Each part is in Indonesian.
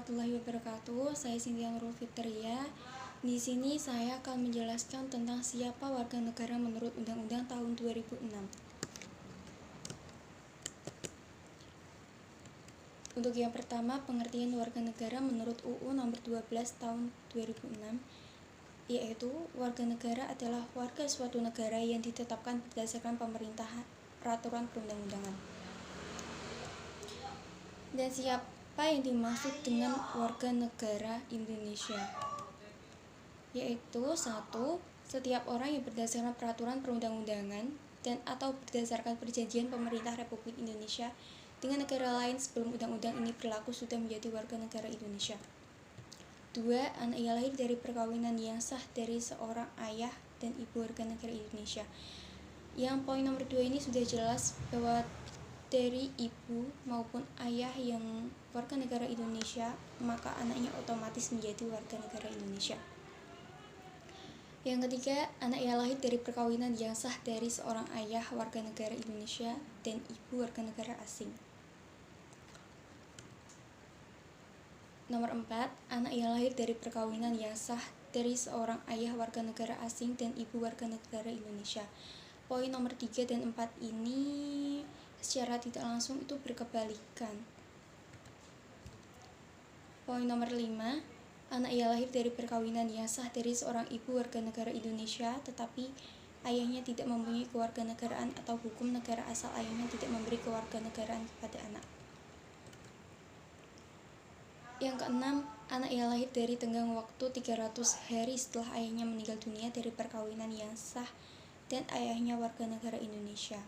warahmatullahi wabarakatuh. Saya Cynthia Nurul Fitria. Di sini saya akan menjelaskan tentang siapa warga negara menurut Undang-Undang tahun 2006. Untuk yang pertama, pengertian warga negara menurut UU Nomor 12 Tahun 2006, yaitu warga negara adalah warga suatu negara yang ditetapkan berdasarkan pemerintahan peraturan perundang-undangan. Dan siapa yang dimaksud dengan warga negara Indonesia? Yaitu 1. Setiap orang yang berdasarkan peraturan perundang-undangan dan atau berdasarkan perjanjian pemerintah Republik Indonesia dengan negara lain sebelum undang-undang ini berlaku sudah menjadi warga negara Indonesia. 2. Anak yang lahir dari perkawinan yang sah dari seorang ayah dan ibu warga negara Indonesia. Yang poin nomor 2 ini sudah jelas bahwa dari ibu maupun ayah yang warga negara Indonesia, maka anaknya otomatis menjadi warga negara Indonesia. Yang ketiga, anak yang lahir dari perkawinan yang sah dari seorang ayah warga negara Indonesia dan ibu warga negara asing. Nomor 4, anak yang lahir dari perkawinan yang sah dari seorang ayah warga negara asing dan ibu warga negara Indonesia. Poin nomor 3 dan 4 ini secara tidak langsung itu berkebalikan. Poin nomor 5, anak yang lahir dari perkawinan yang sah dari seorang ibu warga negara Indonesia tetapi ayahnya tidak mempunyai kewarganegaraan atau hukum negara asal ayahnya tidak memberi kewarganegaraan kepada anak. Yang keenam, anak yang lahir dari tenggang waktu 300 hari setelah ayahnya meninggal dunia dari perkawinan yang sah dan ayahnya warga negara Indonesia.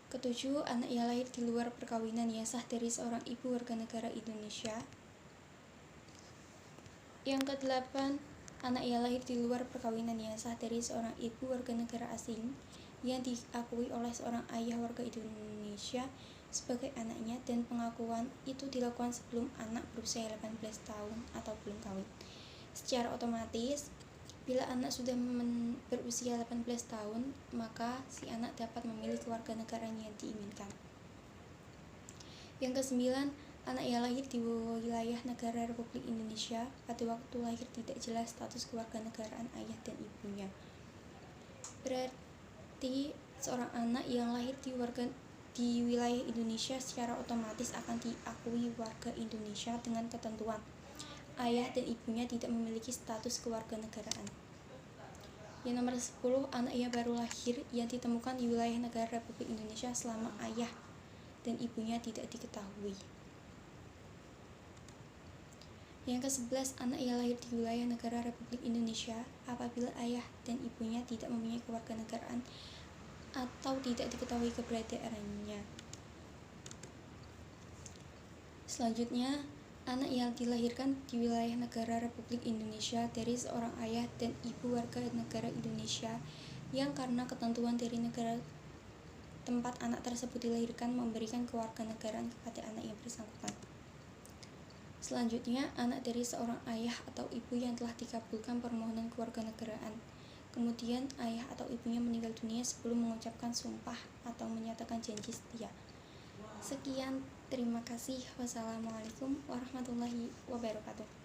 Ketujuh, anak yang lahir di luar perkawinan yang sah dari seorang ibu warga negara Indonesia. Yang kedelapan, anak yang lahir di luar perkawinan yang sah dari seorang ibu warga negara asing yang diakui oleh seorang ayah warga Indonesia sebagai anaknya dan pengakuan itu dilakukan sebelum anak berusia 18 tahun atau belum kawin. Secara otomatis, bila anak sudah berusia 18 tahun, maka si anak dapat memilih kewarganegaraan yang diinginkan. Yang kesembilan, anak yang lahir di wilayah negara Republik Indonesia pada waktu lahir tidak jelas status kewarganegaraan ayah dan ibunya. Berarti seorang anak yang lahir di wilayah Indonesia secara otomatis akan diakui warga Indonesia dengan ketentuan ayah dan ibunya tidak memiliki status kewarganegaraan. Yang nomor 10, anak yang baru lahir yang ditemukan di wilayah negara Republik Indonesia selama ayah dan ibunya tidak diketahui. Yang ke-11, anak yang lahir di wilayah negara Republik Indonesia apabila ayah dan ibunya tidak mempunyai kewarganegaraan atau tidak diketahui keberadaannya. Selanjutnya, anak yang dilahirkan di wilayah negara Republik Indonesia dari seorang ayah dan ibu warga negara Indonesia yang karena ketentuan dari negara tempat anak tersebut dilahirkan memberikan kewarganegaraan kepada anak yang bersangkutan. Selanjutnya, anak dari seorang ayah atau ibu yang telah dikabulkan permohonan kewarganegaraan. Kemudian, ayah atau ibunya meninggal dunia sebelum mengucapkan sumpah atau menyatakan janji setia. Sekian, terima kasih. Wassalamualaikum warahmatullahi wabarakatuh.